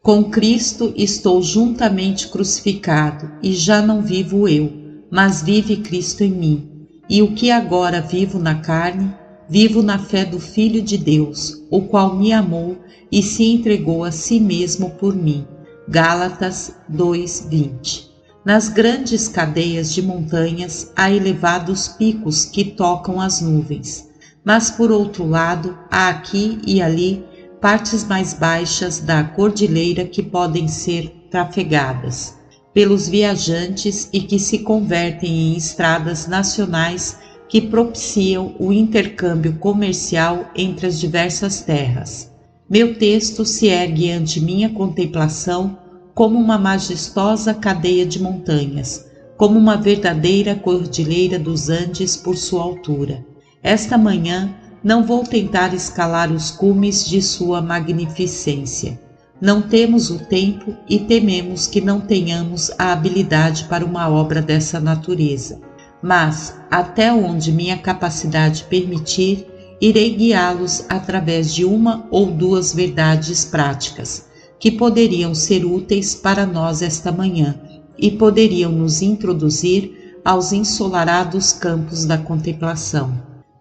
Com Cristo estou juntamente crucificado, e já não vivo eu, mas vive Cristo em mim. E o que agora vivo na carne, vivo na fé do Filho de Deus, o qual me amou e se entregou a si mesmo por mim. Gálatas 2:20. Nas grandes cadeias de montanhas há elevados picos que tocam as nuvens, mas por outro lado há aqui e ali partes mais baixas da cordilheira que podem ser trafegadas pelos viajantes e que se convertem em estradas nacionais que propiciam o intercâmbio comercial entre as diversas terras. Meu texto se ergue ante minha contemplação como uma majestosa cadeia de montanhas, como uma verdadeira cordilheira dos Andes por sua altura. Esta manhã não vou tentar escalar os cumes de sua magnificência. Não temos o tempo e tememos que não tenhamos a habilidade para uma obra dessa natureza. Mas, até onde minha capacidade permitir, irei guiá-los através de uma ou duas verdades práticas, que poderiam ser úteis para nós esta manhã e poderiam nos introduzir aos ensolarados campos da contemplação.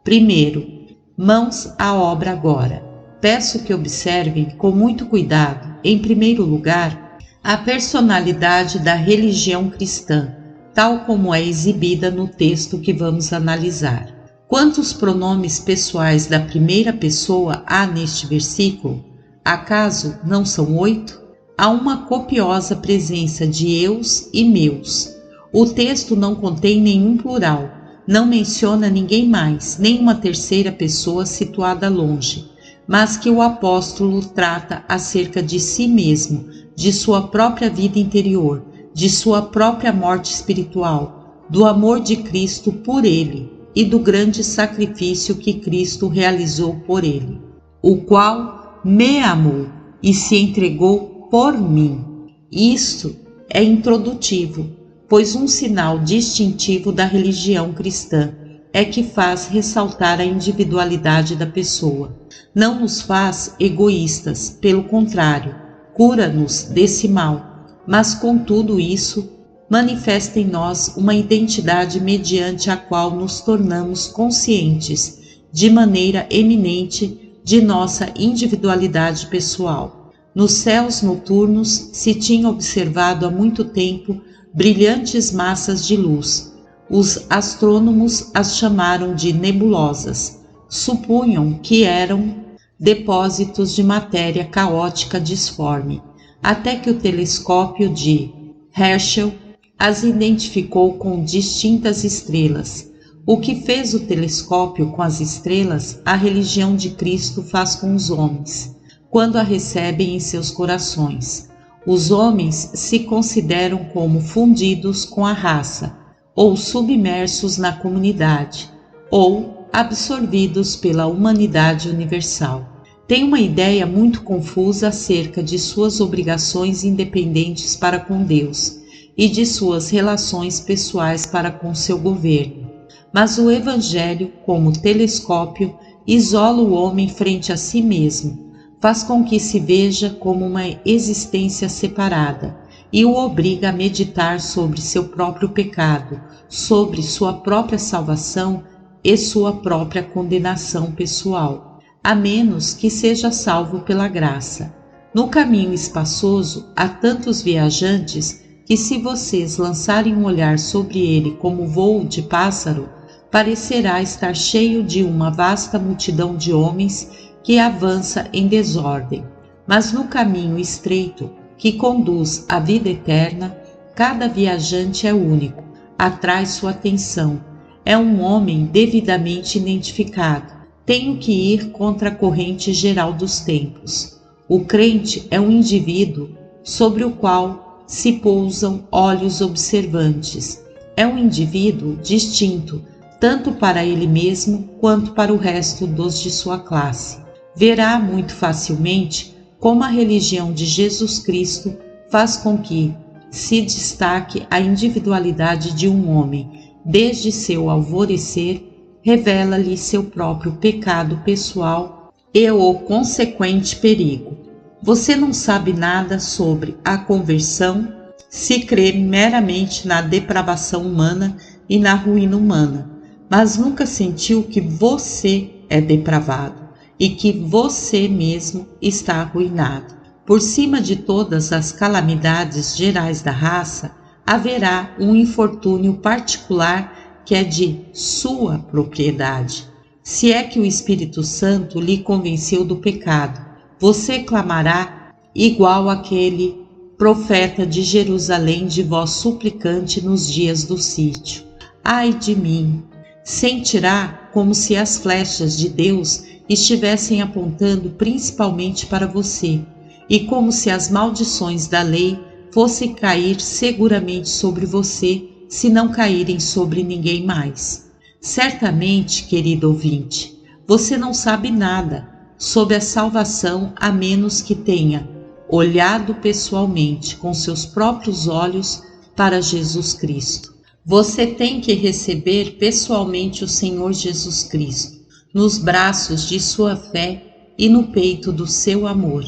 Primeiro, mãos à obra agora. Peço que observem com muito cuidado, em primeiro lugar, a personalidade da religião cristã, tal como é exibida no texto que vamos analisar. Quantos pronomes pessoais da primeira pessoa há neste versículo? Acaso não são 8? Há uma copiosa presença de eus e meus. O texto não contém nenhum plural, não menciona ninguém mais, nem uma terceira pessoa situada longe, mas que o apóstolo trata acerca de si mesmo, de sua própria vida interior, de sua própria morte espiritual, do amor de Cristo por ele e do grande sacrifício que Cristo realizou por ele, o qual me amou e se entregou por mim. Isto é introdutivo, pois um sinal distintivo da religião cristã é que faz ressaltar a individualidade da pessoa. Não nos faz egoístas, pelo contrário, cura-nos desse mal, mas com tudo isso, manifesta em nós uma identidade mediante a qual nos tornamos conscientes, de maneira eminente, de nossa individualidade pessoal. Nos céus noturnos se tinha observado há muito tempo brilhantes massas de luz. Os astrônomos as chamaram de nebulosas. Supunham que eram depósitos de matéria caótica disforme, até que o telescópio de Herschel as identificou com distintas estrelas. O que fez o telescópio com as estrelas, a religião de Cristo faz com os homens, quando a recebem em seus corações. Os homens se consideram como fundidos com a raça, ou submersos na comunidade, ou absorvidos pela humanidade universal. Tem uma ideia muito confusa acerca de suas obrigações independentes para com Deus e de suas relações pessoais para com seu governo. Mas o Evangelho, como telescópio, isola o homem frente a si mesmo, faz com que se veja como uma existência separada e o obriga a meditar sobre seu próprio pecado, sobre sua própria salvação e sua própria condenação pessoal, a menos que seja salvo pela graça. No caminho espaçoso há tantos viajantes que, se vocês lançarem um olhar sobre ele como voo de pássaro, parecerá estar cheio de uma vasta multidão de homens que avança em desordem. Mas no caminho estreito que conduz à vida eterna, cada viajante é único, atrai sua atenção, é um homem devidamente identificado. Tenho que ir contra a corrente geral dos tempos. O crente é um indivíduo sobre o qual se pousam olhos observantes. É um indivíduo distinto, tanto para ele mesmo quanto para o resto dos de sua classe. Verá muito facilmente como a religião de Jesus Cristo faz com que se destaque a individualidade de um homem. Desde seu alvorecer, revela-lhe seu próprio pecado pessoal e o consequente perigo. Você não sabe nada sobre a conversão se crê meramente na depravação humana e na ruína humana, mas nunca sentiu que você é depravado e que você mesmo está arruinado. Por cima de todas as calamidades gerais da raça, haverá um infortúnio particular que é de sua propriedade. Se é que o Espírito Santo lhe convenceu do pecado, você clamará igual aquele profeta de Jerusalém de voz suplicante nos dias do sítio. Ai de mim! Sentirá como se as flechas de Deus estivessem apontando principalmente para você, e como se as maldições da lei fossem cair seguramente sobre você, se não caírem sobre ninguém mais. Certamente, querido ouvinte, você não sabe nada sobre a salvação a menos que tenha olhado pessoalmente com seus próprios olhos para Jesus Cristo. Você tem que receber pessoalmente o Senhor Jesus Cristo, nos braços de sua fé e no peito do seu amor.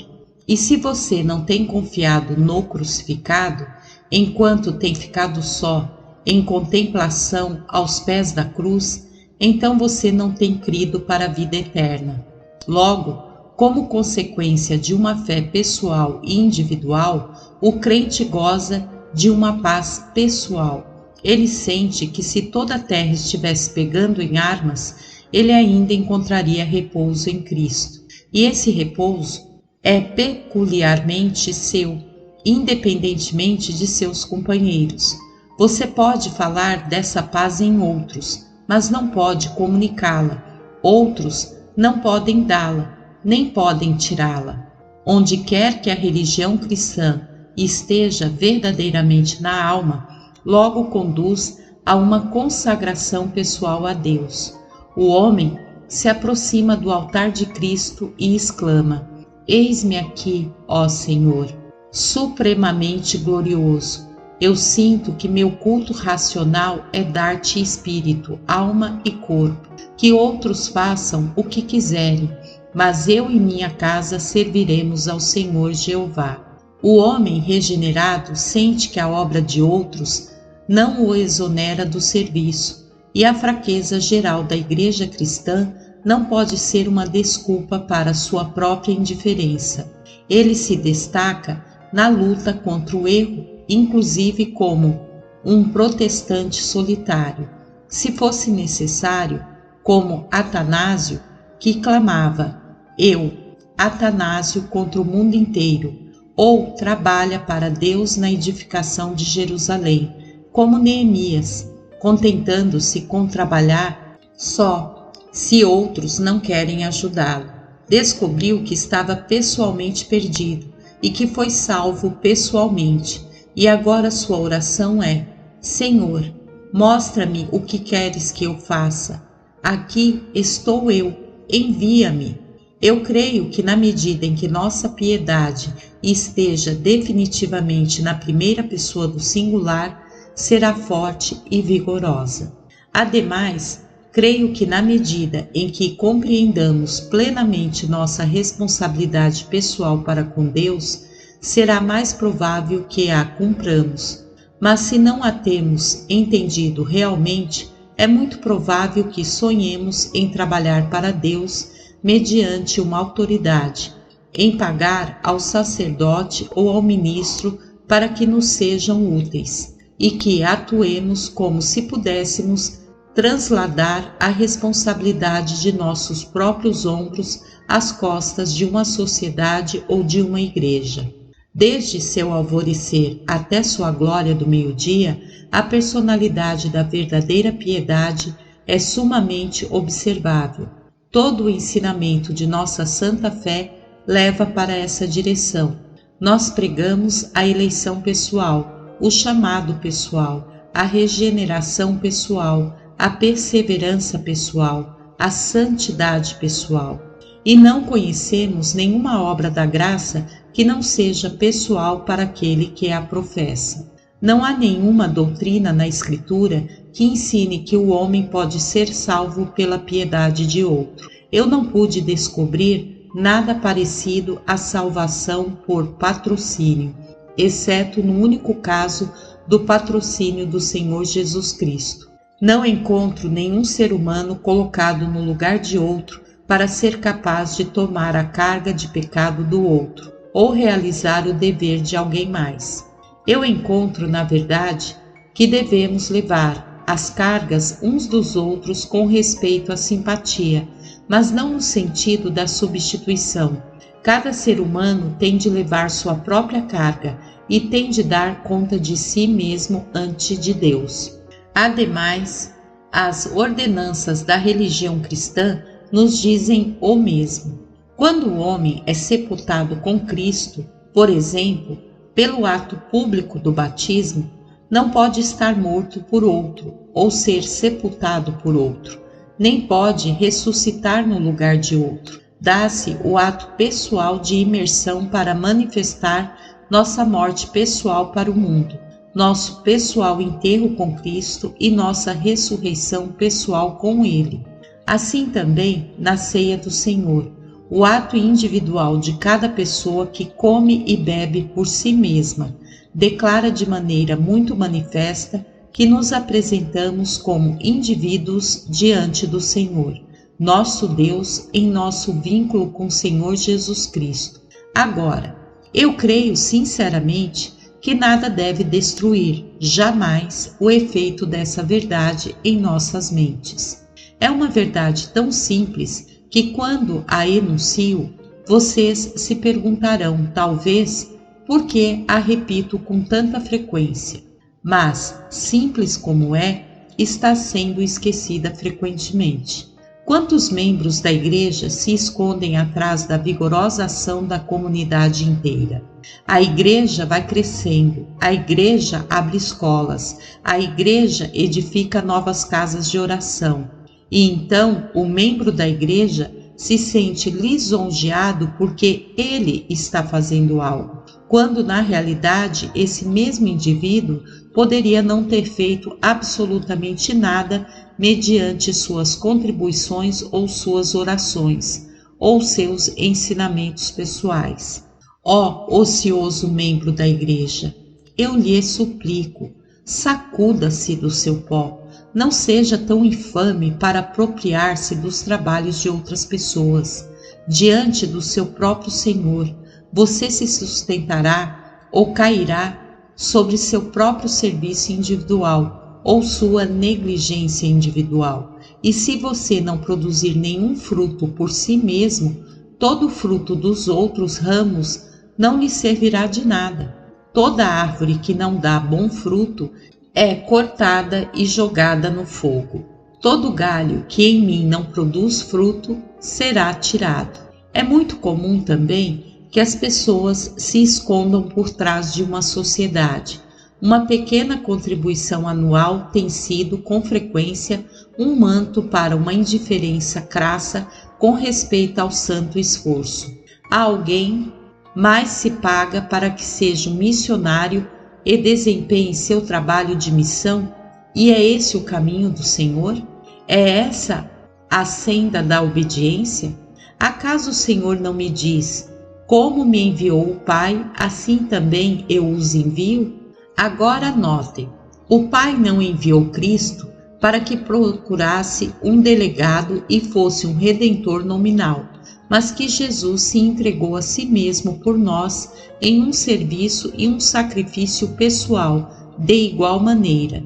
E se você não tem confiado no crucificado, enquanto tem ficado só, em contemplação aos pés da cruz, então você não tem crido para a vida eterna. Logo, como consequência de uma fé pessoal e individual, o crente goza de uma paz pessoal. Ele sente que se toda a terra estivesse pegando em armas, ele ainda encontraria repouso em Cristo. E esse repouso é peculiarmente seu, independentemente de seus companheiros. Você pode falar dessa paz em outros, mas não pode comunicá-la. Outros não podem dá-la, nem podem tirá-la. Onde quer que a religião cristã esteja verdadeiramente na alma, logo conduz a uma consagração pessoal a Deus. O homem se aproxima do altar de Cristo e exclama: Eis-me aqui, ó Senhor, supremamente glorioso. Eu sinto que meu culto racional é dar-te espírito, alma e corpo. Que outros façam o que quiserem, mas eu e minha casa serviremos ao Senhor Jeová. O homem regenerado sente que a obra de outros não o exonera do serviço, e a fraqueza geral da igreja cristã não pode ser uma desculpa para sua própria indiferença. Ele se destaca na luta contra o erro, inclusive como um protestante solitário. Se fosse necessário, como Atanásio, que clamava: Eu, Atanásio, contra o mundo inteiro, ou trabalha para Deus na edificação de Jerusalém, como Neemias, contentando-se com trabalhar só, se outros não querem ajudá-lo. Descobriu que estava pessoalmente perdido e que foi salvo pessoalmente, e agora sua oração é: Senhor, mostra-me o que queres que eu faça. Aqui estou eu, envia-me. Eu creio que na medida em que nossa piedade esteja definitivamente na primeira pessoa do singular, será forte e vigorosa. Ademais, creio que na medida em que compreendamos plenamente nossa responsabilidade pessoal para com Deus, será mais provável que a cumpramos. Mas se não a temos entendido realmente, é muito provável que sonhemos em trabalhar para Deus mediante uma autoridade, em pagar ao sacerdote ou ao ministro para que nos sejam úteis, e que atuemos como se pudéssemos transladar a responsabilidade de nossos próprios ombros às costas de uma sociedade ou de uma igreja. Desde seu alvorecer até sua glória do meio-dia, a personalidade da verdadeira piedade é sumamente observável. Todo o ensinamento de nossa santa fé leva para essa direção. Nós pregamos a eleição pessoal, o chamado pessoal, a regeneração pessoal, a perseverança pessoal, a santidade pessoal. E não conhecemos nenhuma obra da graça que não seja pessoal para aquele que a professa. Não há nenhuma doutrina na Escritura que ensine que o homem pode ser salvo pela piedade de outro. Eu não pude descobrir nada parecido à salvação por patrocínio, exceto no único caso do patrocínio do Senhor Jesus Cristo. Não encontro nenhum ser humano colocado no lugar de outro para ser capaz de tomar a carga de pecado do outro ou realizar o dever de alguém mais. Eu encontro, na verdade, que devemos levar as cargas uns dos outros com respeito à simpatia, mas não no sentido da substituição. Cada ser humano tem de levar sua própria carga e tem de dar conta de si mesmo ante de Deus. Ademais, as ordenanças da religião cristã nos dizem o mesmo. Quando o homem é sepultado com Cristo, por exemplo, pelo ato público do batismo, não pode estar morto por outro ou ser sepultado por outro, nem pode ressuscitar no lugar de outro. Dá-se o ato pessoal de imersão para manifestar nossa morte pessoal para o mundo, nosso pessoal enterro com Cristo e nossa ressurreição pessoal com Ele. Assim também na ceia do Senhor, o ato individual de cada pessoa que come e bebe por si mesma, declara de maneira muito manifesta que nos apresentamos como indivíduos diante do Senhor, nosso Deus, em nosso vínculo com o Senhor Jesus Cristo. Agora, eu creio sinceramente que nada deve destruir, jamais, o efeito dessa verdade em nossas mentes. É uma verdade tão simples que, quando a enuncio, vocês se perguntarão, talvez, por que a repito com tanta frequência. Mas, simples como é, está sendo esquecida frequentemente. Quantos membros da igreja se escondem atrás da vigorosa ação da comunidade inteira? A igreja vai crescendo, a igreja abre escolas, a igreja edifica novas casas de oração. E então o membro da igreja se sente lisonjeado porque ele está fazendo algo, quando na realidade esse mesmo indivíduo poderia não ter feito absolutamente nada mediante suas contribuições ou suas orações, ou seus ensinamentos pessoais. Ó ocioso membro da igreja, eu lhe suplico, sacuda-se do seu pó, não seja tão infame para apropriar-se dos trabalhos de outras pessoas. Diante do seu próprio Senhor, você se sustentará ou cairá sobre seu próprio serviço individual ou sua negligência individual. E se você não produzir nenhum fruto por si mesmo, todo fruto dos outros ramos não lhe servirá de nada. Toda árvore que não dá bom fruto é cortada e jogada no fogo. Todo galho que em mim não produz fruto será tirado. É muito comum também que as pessoas se escondam por trás de uma sociedade. Uma pequena contribuição anual tem sido, com frequência, um manto para uma indiferença crassa com respeito ao santo esforço. A alguém mais se paga para que seja um missionário e desempenhe seu trabalho de missão? E é esse o caminho do Senhor? É essa a senda da obediência? Acaso o Senhor não me diz: como me enviou o Pai, assim também eu os envio? Agora notem, o Pai não enviou Cristo para que procurasse um delegado e fosse um redentor nominal, mas que Jesus se entregou a si mesmo por nós em um serviço e um sacrifício pessoal de igual maneira.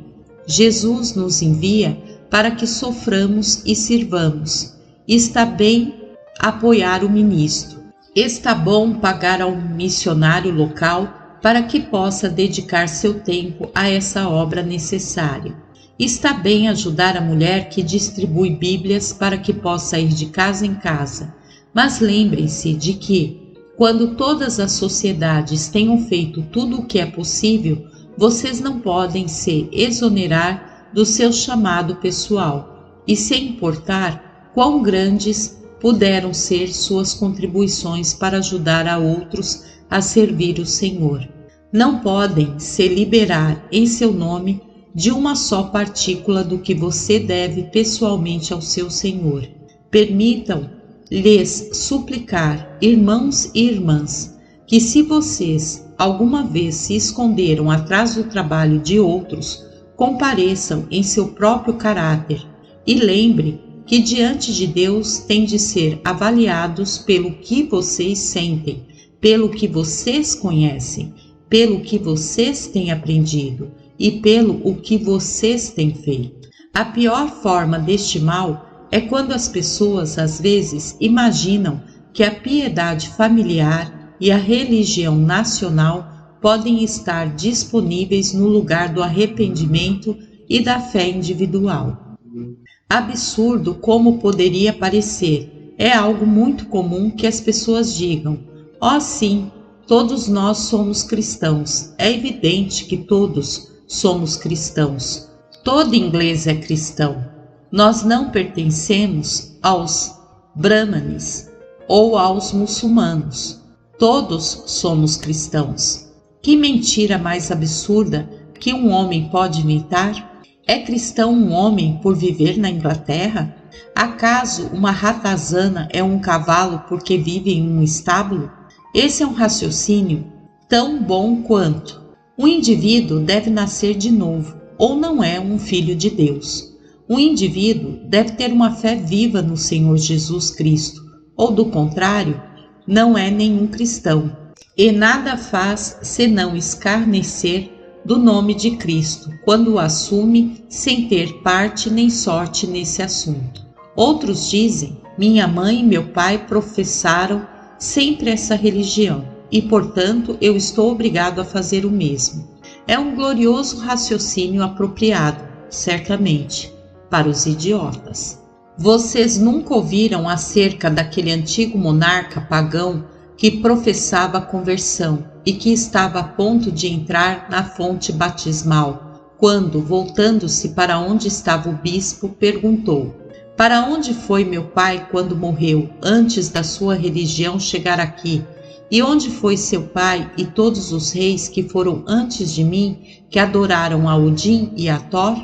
Jesus nos envia para que soframos e sirvamos. Está bem apoiar o ministro. Está bom pagar ao missionário local para que possa dedicar seu tempo a essa obra necessária. Está bem ajudar a mulher que distribui Bíblias para que possa ir de casa em casa. Mas lembrem-se de que, quando todas as sociedades tenham feito tudo o que é possível, vocês não podem se exonerar do seu chamado pessoal e se importar quão grandes puderam ser suas contribuições para ajudar a outros a servir o Senhor. Não podem se liberar em seu nome de uma só partícula do que você deve pessoalmente ao seu Senhor. Permitam lhes suplicar, irmãos e irmãs, que se vocês alguma vez se esconderam atrás do trabalho de outros, compareçam em seu próprio caráter e lembre que diante de Deus têm de ser avaliados pelo que vocês sentem, pelo que vocês conhecem, pelo que vocês têm aprendido e pelo o que vocês têm feito. A pior forma deste mal é quando as pessoas às vezes imaginam que a piedade familiar e a religião nacional podem estar disponíveis no lugar do arrependimento e da fé individual. Absurdo como poderia parecer, é algo muito comum que as pessoas digam: "Oh, sim, todos nós somos cristãos. É evidente que todos somos cristãos. Todo inglês é cristão. Nós não pertencemos aos brahmanes ou aos muçulmanos. Todos somos cristãos." Que mentira mais absurda que um homem pode inventar? É cristão um homem por viver na Inglaterra? Acaso uma ratazana é um cavalo porque vive em um estábulo? Esse é um raciocínio tão bom quanto: um indivíduo deve nascer de novo, ou não é um filho de Deus. Um indivíduo deve ter uma fé viva no Senhor Jesus Cristo, ou do contrário, não é nenhum cristão, e nada faz senão escarnecer do nome de Cristo, quando o assume sem ter parte nem sorte nesse assunto. Outros dizem: minha mãe e meu pai professaram sempre essa religião, e portanto eu estou obrigado a fazer o mesmo. É um glorioso raciocínio apropriado, certamente, para os idiotas. Vocês nunca ouviram acerca daquele antigo monarca pagão que professava a conversão e que estava a ponto de entrar na fonte batismal, quando, voltando-se para onde estava o bispo, perguntou: "Para onde foi meu pai quando morreu, antes da sua religião chegar aqui? E onde foi seu pai e todos os reis que foram antes de mim, que adoraram a Odin e a Thor?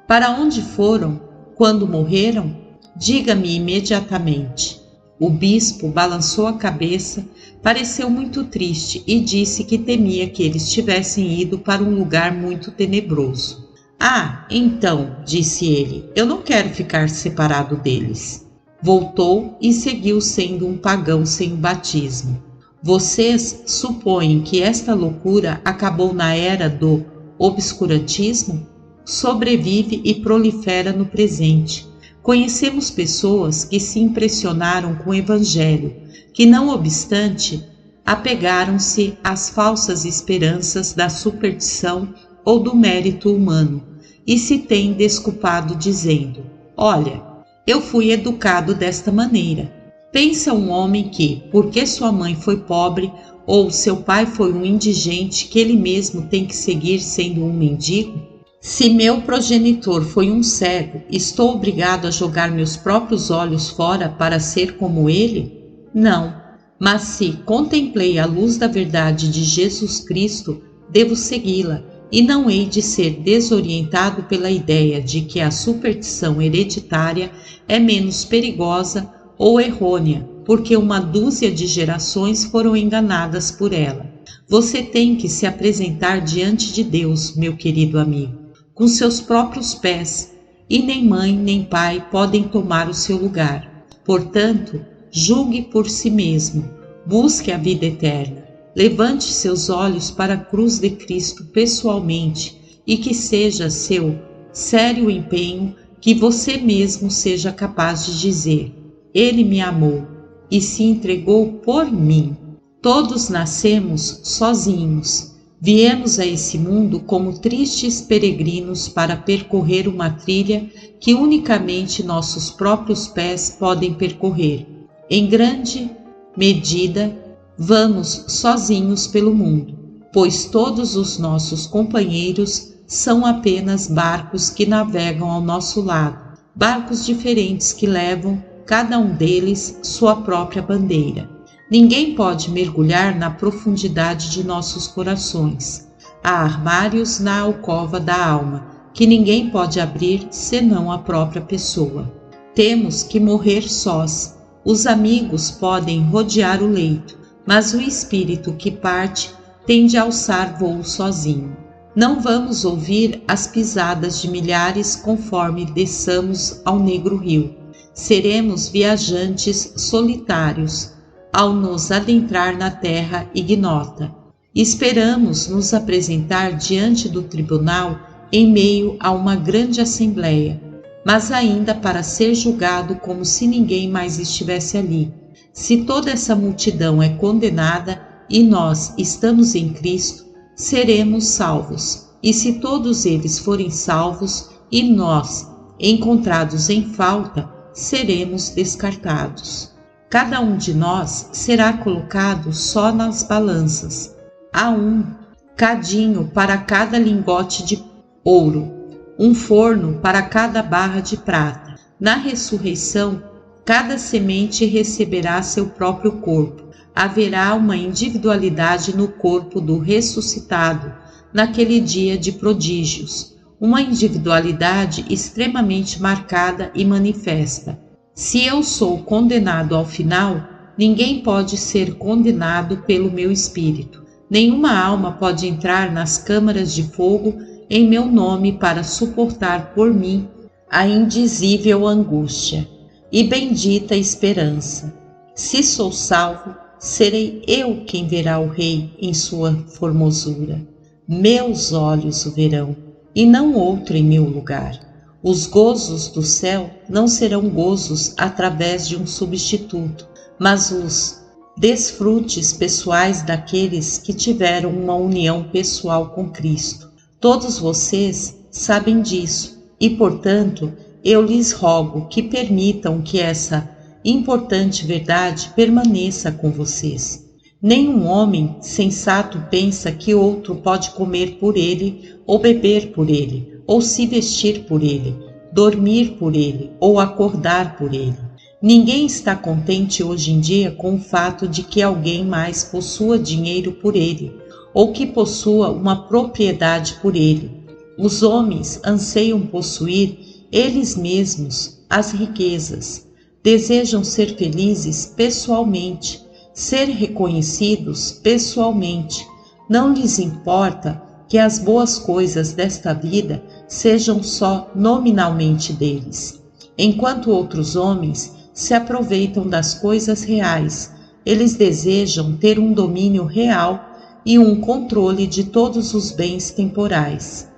Para onde foram quando morreram? Diga-me imediatamente." O bispo balançou a cabeça, pareceu muito triste e disse que temia que eles tivessem ido para um lugar muito tenebroso. "Ah, então", disse ele, "eu não quero ficar separado deles." Voltou e seguiu sendo um pagão sem o batismo. Vocês supõem que esta loucura acabou na era do obscurantismo? Sobrevive e prolifera no presente. Conhecemos pessoas que se impressionaram com o Evangelho, que não obstante, apegaram-se às falsas esperanças da superstição ou do mérito humano, e se têm desculpado dizendo: "Olha, eu fui educado desta maneira." Pensa um homem que, porque sua mãe foi pobre ou seu pai foi um indigente, que ele mesmo tem que seguir sendo um mendigo? Se meu progenitor foi um cego, estou obrigado a jogar meus próprios olhos fora para ser como ele? Não, mas se contemplei a luz da verdade de Jesus Cristo, devo segui-la e não hei de ser desorientado pela ideia de que a superstição hereditária é menos perigosa ou errônea, porque uma dúzia de gerações foram enganadas por ela. Você tem que se apresentar diante de Deus, meu querido amigo, com seus próprios pés, e nem mãe nem pai podem tomar o seu lugar. Portanto, julgue por si mesmo, busque a vida eterna, levante seus olhos para a cruz de Cristo pessoalmente e que seja seu sério empenho que você mesmo seja capaz de dizer: "Ele me amou e se entregou por mim." Todos nascemos sozinhos. Viemos a esse mundo como tristes peregrinos para percorrer uma trilha que unicamente nossos próprios pés podem percorrer. Em grande medida, vamos sozinhos pelo mundo, pois todos os nossos companheiros são apenas barcos que navegam ao nosso lado, barcos diferentes que levam, cada um deles, sua própria bandeira. Ninguém pode mergulhar na profundidade de nossos corações. Há armários na alcova da alma, que ninguém pode abrir senão a própria pessoa. Temos que morrer sós, Os amigos podem rodear o leito, mas o espírito que parte tende a alçar voo sozinho. Não vamos ouvir as pisadas de milhares conforme desçamos ao negro rio. Seremos viajantes solitários ao nos adentrar na terra ignota. Esperamos nos apresentar diante do tribunal em meio a uma grande assembleia, mas ainda para ser julgado como se ninguém mais estivesse ali. Se toda essa multidão é condenada e nós estamos em Cristo, seremos salvos. E se todos eles forem salvos e nós, encontrados em falta, seremos descartados. Cada um de nós será colocado só nas balanças. Há um cadinho para cada lingote de ouro, um forno para cada barra de prata. Na ressurreição, cada semente receberá seu próprio corpo. Haverá uma individualidade no corpo do ressuscitado naquele dia de prodígios, uma individualidade extremamente marcada e manifesta. Se eu sou condenado ao final, ninguém pode ser condenado pelo meu espírito. Nenhuma alma pode entrar nas câmaras de fogo em meu nome para suportar por mim a indizível angústia e bendita esperança. Se sou salvo, serei eu quem verá o Rei em sua formosura. Meus olhos o verão, e não outro em meu lugar. Os gozos do céu não serão gozos através de um substituto, mas os desfrutes pessoais daqueles que tiveram uma união pessoal com Cristo. Todos vocês sabem disso e, portanto, eu lhes rogo que permitam que essa importante verdade permaneça com vocês. Nenhum homem sensato pensa que outro pode comer por ele, ou beber por ele, ou se vestir por ele, dormir por ele, ou acordar por ele. Ninguém está contente hoje em dia com o fato de que alguém mais possua dinheiro por ele, ou que possua uma propriedade por ele. Os homens anseiam possuir eles mesmos as riquezas, desejam ser felizes pessoalmente, ser reconhecidos pessoalmente. Não lhes importa que as boas coisas desta vida sejam só nominalmente deles. Enquanto outros homens se aproveitam das coisas reais, eles desejam ter um domínio real e um controle de todos os bens temporais.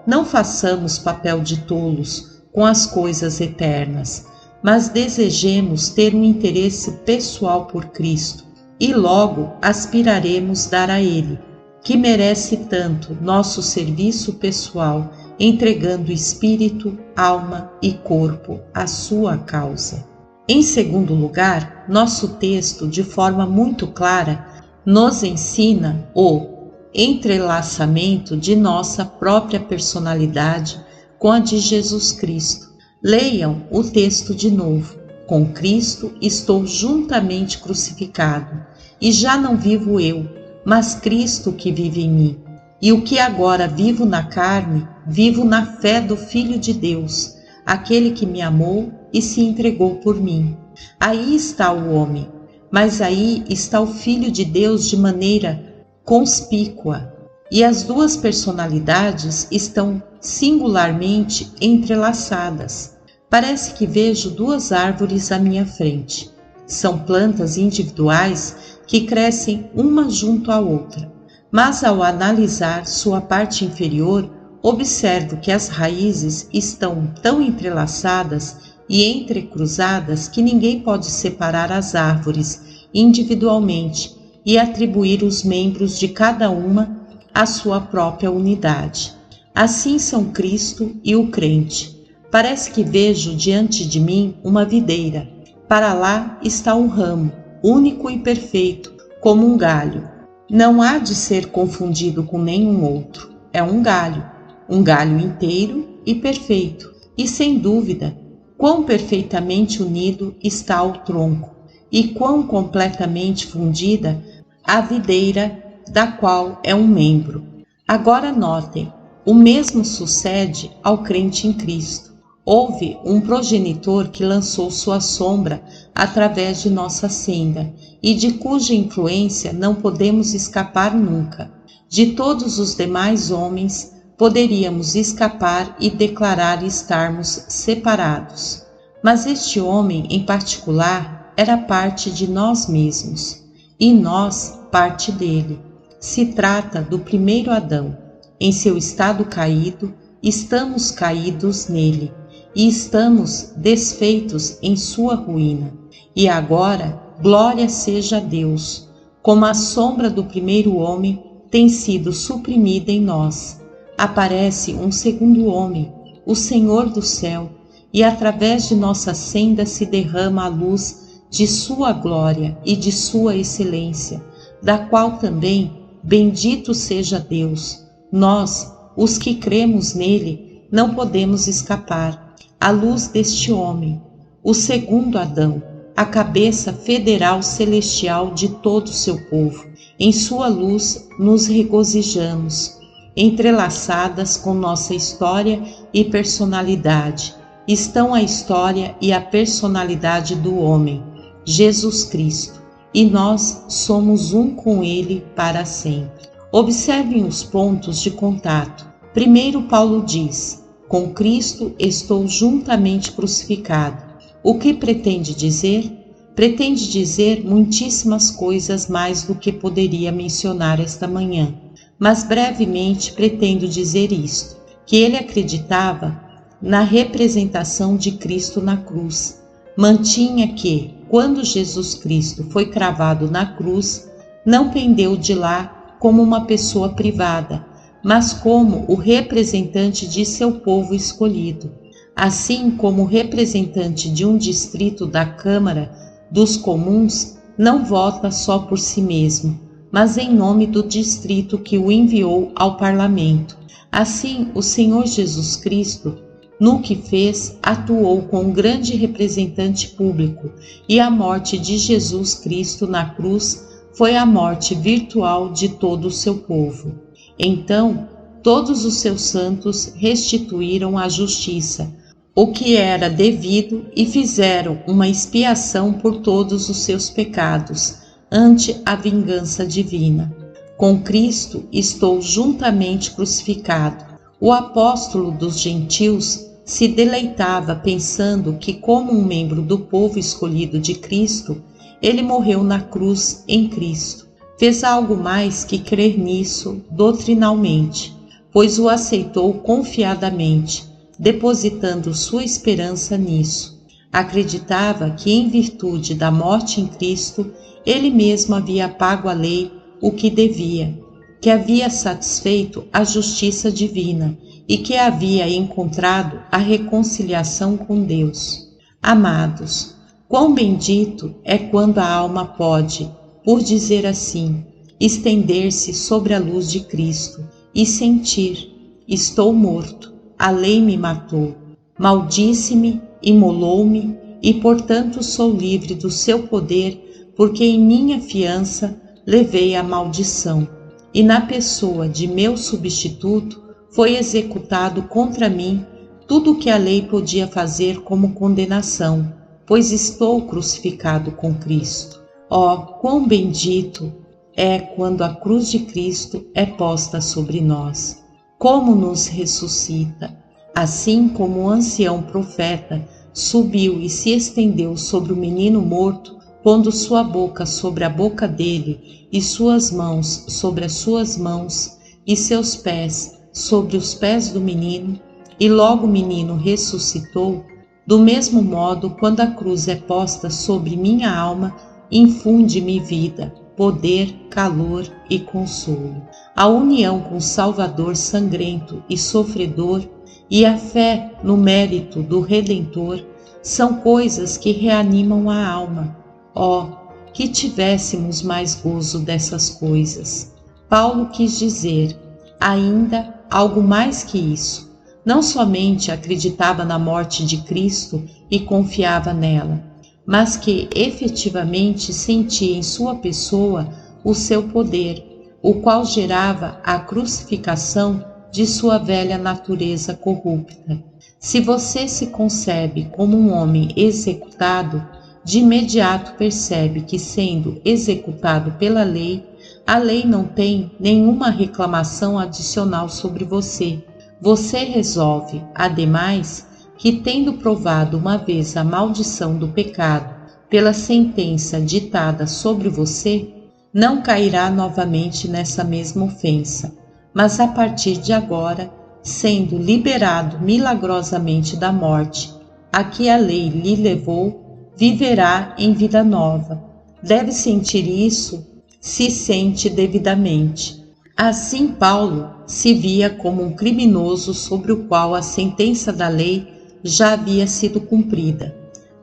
Não façamos papel de tolos com as coisas eternas, mas desejemos ter um interesse pessoal por Cristo e logo aspiraremos dar a Ele, que merece tanto nosso serviço pessoal, entregando espírito, alma e corpo à sua causa. Em segundo lugar, nosso texto, de forma muito clara, nos ensina o entrelaçamento de nossa própria personalidade com a de Jesus Cristo. Leiam o texto de novo. Com Cristo estou juntamente crucificado, e já não vivo eu, mas Cristo que vive em mim. E o que agora vivo na carne, vivo na fé do Filho de Deus, aquele que me amou e se entregou por mim. Aí está o homem, mas aí está o Filho de Deus de maneira conspícua. E as duas personalidades estão singularmente entrelaçadas. Parece que vejo duas árvores à minha frente. São plantas individuais que crescem uma junto à outra, mas ao analisar sua parte inferior, observo que as raízes estão tão entrelaçadas e entrecruzadas que ninguém pode separar as árvores individualmente e atribuir os membros de cada uma à sua própria unidade. Assim são Cristo e o crente. Parece que vejo diante de mim uma videira. Para lá está um ramo, único e perfeito, como um galho. Não há de ser confundido com nenhum outro. É um galho inteiro e perfeito. E sem dúvida, quão perfeitamente unido está o tronco, e quão completamente fundida a videira, da qual é um membro. Agora notem, o mesmo sucede ao crente em Cristo. Houve um progenitor que lançou sua sombra através de nossa senda e de cuja influência não podemos escapar nunca. De todos os demais homens, poderíamos escapar e declarar estarmos separados. Mas este homem em particular era parte de nós mesmos e nós parte dele. Se trata do primeiro Adão. Em seu estado caído, estamos caídos nele e estamos desfeitos em sua ruína. E agora, glória seja a Deus, como a sombra do primeiro homem tem sido suprimida em nós. Aparece um segundo homem, o Senhor do céu, e através de nossa senda se derrama a luz de sua glória e de sua excelência, da qual também, bendito seja Deus, nós, os que cremos nele, não podemos escapar. A luz deste homem, o segundo Adão, a cabeça federal celestial de todo o seu povo. Em sua luz nos regozijamos, entrelaçadas com nossa história e personalidade. Estão a história e a personalidade do homem, Jesus Cristo, e nós somos um com ele para sempre. Observem os pontos de contato. Primeiro, Paulo diz: com Cristo estou juntamente crucificado. O que pretende dizer? Pretende dizer muitíssimas coisas mais do que poderia mencionar esta manhã, mas brevemente pretendo dizer isto, que ele acreditava na representação de Cristo na cruz. Mantinha que, quando Jesus Cristo foi cravado na cruz, não pendeu de lá como uma pessoa privada, mas como o representante de seu povo escolhido, assim como o representante de um distrito da Câmara dos Comuns não vota só por si mesmo, mas em nome do distrito que o enviou ao parlamento. Assim, o Senhor Jesus Cristo, no que fez, atuou como um grande representante público, e a morte de Jesus Cristo na cruz foi a morte virtual de todo o seu povo. Então, todos os seus santos restituíram a justiça, o que era devido, e fizeram uma expiação por todos os seus pecados, ante a vingança divina. Com Cristo estou juntamente crucificado. O apóstolo dos gentios se deleitava pensando que, como um membro do povo escolhido de Cristo, ele morreu na cruz em Cristo. Fez algo mais que crer nisso doutrinalmente, pois o aceitou confiadamente, depositando sua esperança nisso. Acreditava que, em virtude da morte em Cristo, ele mesmo havia pago a lei o que devia, que havia satisfeito a justiça divina e que havia encontrado a reconciliação com Deus. Amados, quão bendito é quando a alma pode, por dizer assim, estender-se sobre a luz de Cristo e sentir: estou morto, a lei me matou, maldisse-me, imolou-me e portanto sou livre do seu poder, porque em minha fiança levei a maldição. E na pessoa de meu substituto foi executado contra mim tudo o que a lei podia fazer como condenação, pois estou crucificado com Cristo. Oh, quão bendito é quando a cruz de Cristo é posta sobre nós! Como nos ressuscita! Assim como o ancião profeta subiu e se estendeu sobre o menino morto, pondo sua boca sobre a boca dele, e suas mãos sobre as suas mãos, e seus pés sobre os pés do menino, e logo o menino ressuscitou, do mesmo modo, quando a cruz é posta sobre minha alma, infunde-me vida, poder, calor e consolo. A união com o Salvador sangrento e sofredor e a fé no mérito do Redentor são coisas que reanimam a alma. Oh, que tivéssemos mais gozo dessas coisas! Paulo quis dizer ainda algo mais que isso. Não somente acreditava na morte de Cristo e confiava nela, mas que efetivamente sentia em sua pessoa o seu poder, o qual gerava a crucificação de sua velha natureza corrupta. Se você se concebe como um homem executado, de imediato percebe que, sendo executado pela lei, a lei não tem nenhuma reclamação adicional sobre você. Você resolve, ademais, que, tendo provado uma vez a maldição do pecado pela sentença ditada sobre você, não cairá novamente nessa mesma ofensa, mas a partir de agora, sendo liberado milagrosamente da morte a que a lei lhe levou, viverá em vida nova. Deve sentir isso se sente devidamente. Assim, Paulo se via como um criminoso sobre o qual a sentença da lei já havia sido cumprida.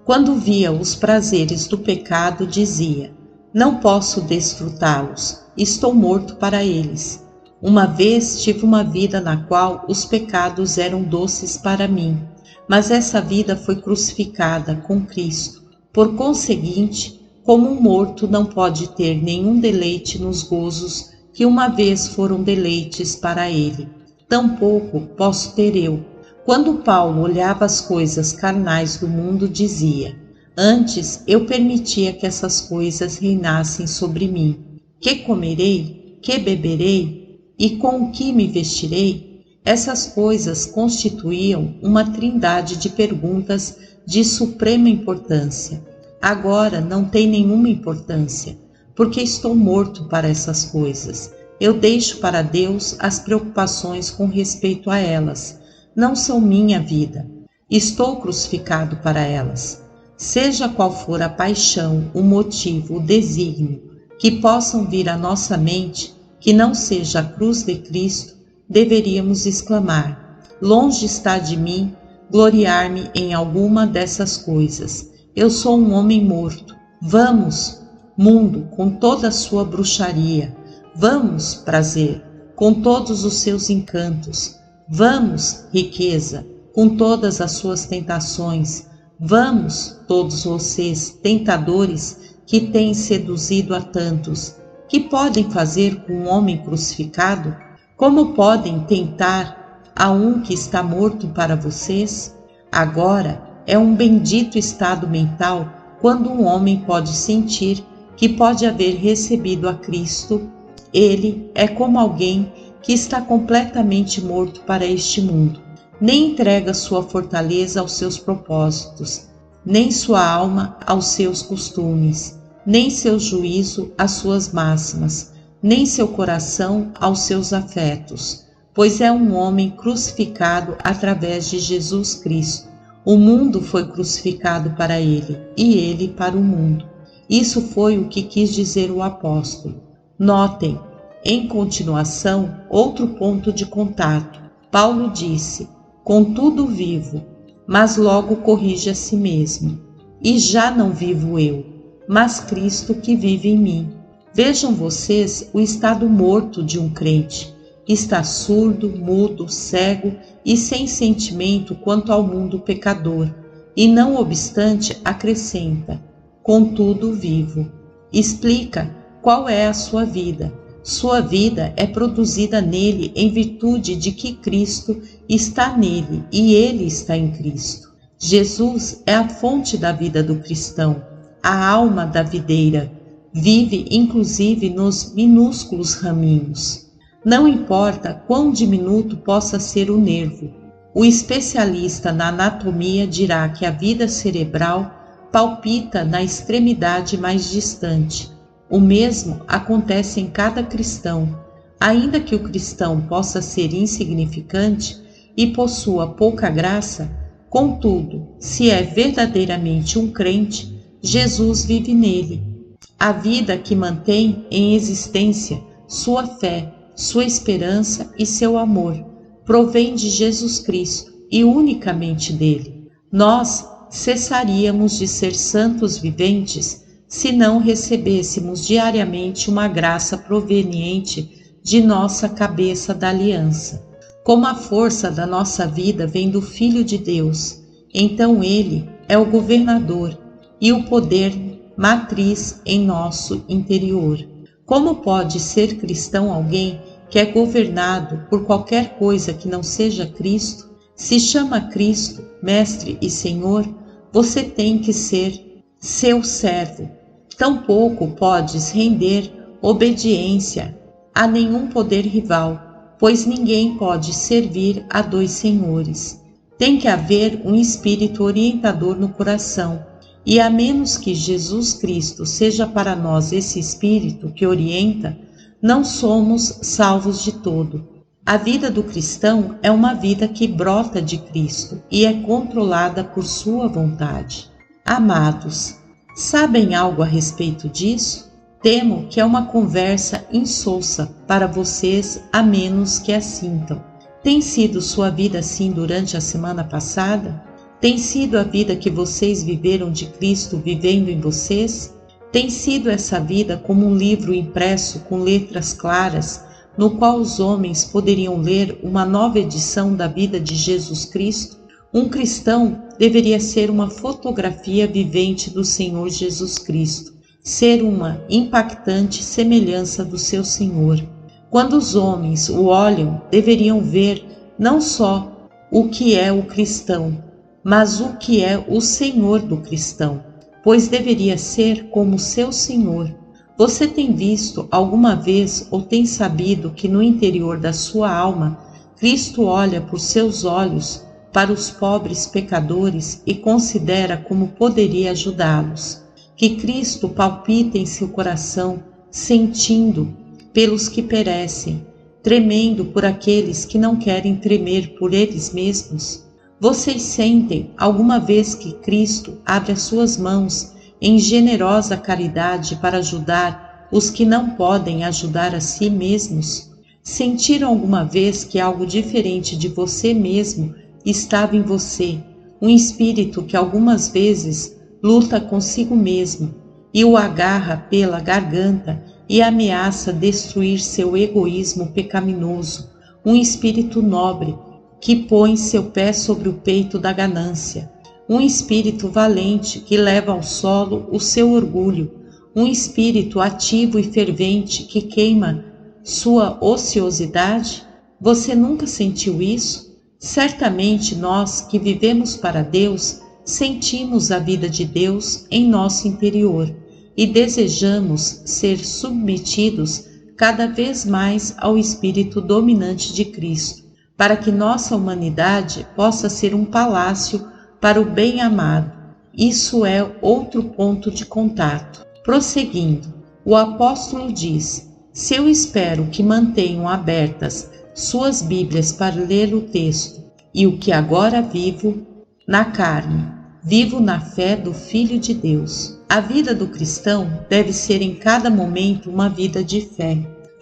Quando via os prazeres do pecado, dizia: não posso desfrutá-los, estou morto para eles. Uma vez tive uma vida na qual os pecados eram doces para mim, mas essa vida foi crucificada com Cristo. Por conseguinte, como um morto não pode ter nenhum deleite nos gozos que uma vez foram deleites para ele, tampouco posso ter eu. Quando Paulo olhava as coisas carnais do mundo, dizia: antes eu permitia que essas coisas reinassem sobre mim. Que comerei? Que beberei? E com o que me vestirei? Essas coisas constituíam uma trindade de perguntas de suprema importância. Agora não tem nenhuma importância, porque estou morto para essas coisas. Eu deixo para Deus as preocupações com respeito a elas. Não são minha vida. Estou crucificado para elas. Seja qual for a paixão, o motivo, o desígnio que possam vir à nossa mente, que não seja a cruz de Cristo, deveríamos exclamar: longe está de mim gloriar-me em alguma dessas coisas. Eu sou um homem morto. Vamos, mundo, com toda a sua bruxaria. Vamos, prazer, com todos os seus encantos. Vamos, riqueza, com todas as suas tentações. Vamos, todos vocês, tentadores, que têm seduzido a tantos. Que podem fazer com um homem crucificado? Como podem tentar a um que está morto para vocês? Agora é um bendito estado mental quando um homem pode sentir que pode haver recebido a Cristo. Ele é como alguém que está completamente morto para este mundo. Nem entrega sua fortaleza aos seus propósitos, nem sua alma aos seus costumes, nem seu juízo às suas máximas, nem seu coração aos seus afetos, pois é um homem crucificado através de Jesus Cristo. O mundo foi crucificado para ele, e ele para o mundo. Isso foi o que quis dizer o apóstolo. Notem, em continuação, outro ponto de contato. Paulo disse: contudo vivo, mas logo corrige a si mesmo. E já não vivo eu, mas Cristo que vive em mim. Vejam vocês o estado morto de um crente. Está surdo, mudo, cego e sem sentimento quanto ao mundo pecador. E não obstante acrescenta: contudo vivo. Explica qual é a sua vida. Sua vida é produzida nele em virtude de que Cristo está nele e ele está em Cristo. Jesus é a fonte da vida do cristão, a alma da videira. Vive inclusive nos minúsculos raminhos. Não importa quão diminuto possa ser o nervo. O especialista na anatomia dirá que a vida cerebral palpita na extremidade mais distante. O mesmo acontece em cada cristão. Ainda que o cristão possa ser insignificante e possua pouca graça, contudo, se é verdadeiramente um crente, Jesus vive nele. A vida que mantém em existência sua fé, sua esperança e seu amor provém de Jesus Cristo e unicamente dele. Nós cessaríamos de ser santos viventes se não recebêssemos diariamente uma graça proveniente de nossa cabeça da aliança. Como a força da nossa vida vem do Filho de Deus, então ele é o governador e o poder matriz em nosso interior. Como pode ser cristão alguém que é governado por qualquer coisa que não seja Cristo, se chama Cristo, Mestre e Senhor, você tem que ser seu servo. Tampouco podes render obediência a nenhum poder rival, pois ninguém pode servir a dois senhores. Tem que haver um espírito orientador no coração, e a menos que Jesus Cristo seja para nós esse espírito que orienta, não somos salvos de todo. A vida do cristão é uma vida que brota de Cristo e é controlada por sua vontade. Amados, sabem algo a respeito disso? Temo que é uma conversa insossa para vocês, a menos que a sintam. Tem sido sua vida assim durante a semana passada? Tem sido a vida que vocês viveram de Cristo vivendo em vocês? Tem sido essa vida como um livro impresso com letras claras, no qual os homens poderiam ler uma nova edição da vida de Jesus Cristo? Um cristão deveria ser uma fotografia vivente do Senhor Jesus Cristo, ser uma impactante semelhança do seu Senhor. Quando os homens o olham, deveriam ver não só o que é o cristão, mas o que é o Senhor do cristão, pois deveria ser como seu Senhor. Você tem visto alguma vez ou tem sabido que no interior da sua alma, Cristo olha por seus olhos para os pobres pecadores e considera como poderia ajudá-los? Que Cristo palpita em seu coração, sentindo pelos que perecem, tremendo por aqueles que não querem tremer por eles mesmos? Vocês sentem alguma vez que Cristo abre as suas mãos em generosa caridade para ajudar os que não podem ajudar a si mesmos? Sentiram alguma vez que algo diferente de você mesmo estava em você, um espírito que algumas vezes luta consigo mesmo e o agarra pela garganta e ameaça destruir seu egoísmo pecaminoso, um espírito nobre que põe seu pé sobre o peito da ganância, um espírito valente que leva ao solo o seu orgulho, um espírito ativo e fervente que queima sua ociosidade? Você nunca sentiu isso? Certamente nós que vivemos para Deus sentimos a vida de Deus em nosso interior e desejamos ser submetidos cada vez mais ao espírito dominante de Cristo, para que nossa humanidade possa ser um palácio para o bem-amado. Isso é outro ponto de contato. Prosseguindo, o apóstolo diz: se eu espero que mantenham abertas suas Bíblias para ler o texto, e o que agora vivo na carne, vivo na fé do Filho de Deus. A vida do cristão deve ser em cada momento uma vida de fé.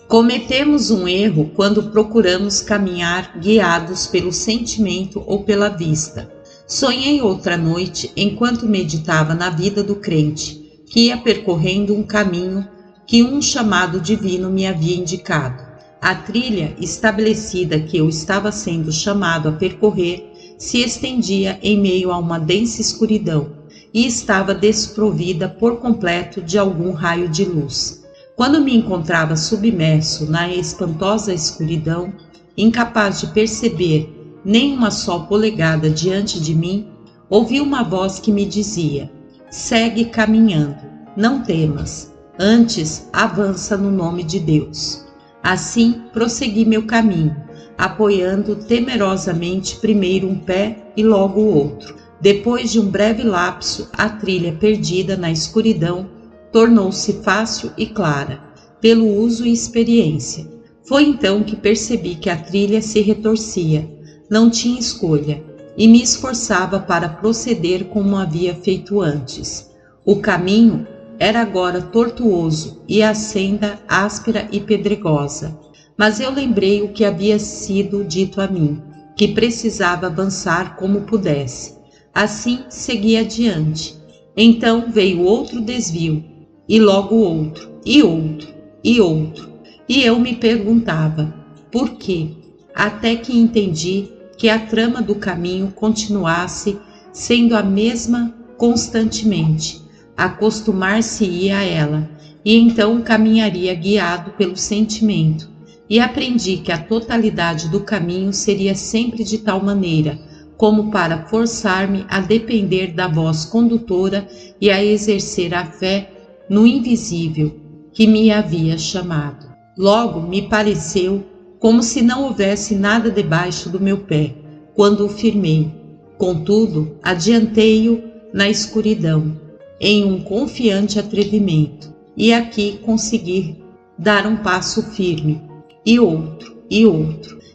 Cometemos um erro quando procuramos caminhar guiados pelo sentimento ou pela vista. Sonhei outra noite, enquanto meditava na vida do crente, que ia percorrendo um caminho que um chamado divino me havia indicado. A trilha estabelecida que eu estava sendo chamado a percorrer se estendia em meio a uma densa escuridão e estava desprovida por completo de algum raio de luz. Quando me encontrava submerso na espantosa escuridão, incapaz de perceber nem uma só polegada diante de mim, ouvi uma voz que me dizia: segue caminhando, não temas, antes avança no nome de Deus. Assim prossegui meu caminho, apoiando temerosamente primeiro um pé e logo o outro. Depois de um breve lapso, a trilha perdida na escuridão tornou-se fácil e clara, pelo uso e experiência. Foi então que percebi que a trilha se retorcia, não tinha escolha, e me esforçava para proceder como havia feito antes. O caminho era agora tortuoso e a senda áspera e pedregosa, mas eu lembrei o que havia sido dito a mim, que precisava avançar como pudesse. Assim segui adiante. Então veio outro desvio, e logo outro, e outro, e outro, e eu me perguntava, por quê? Até que entendi que a trama do caminho continuasse sendo a mesma constantemente. Acostumar-se-ia a ela, e então caminharia guiado pelo sentimento, e aprendi que a totalidade do caminho seria sempre de tal maneira como para forçar-me a depender da voz condutora e a exercer a fé no invisível que me havia chamado. Logo me pareceu como se não houvesse nada debaixo do meu pé, quando o firmei. Contudo, adiantei-o na escuridão, em um confiante atrevimento, e aqui consegui dar um passo firme, e outro,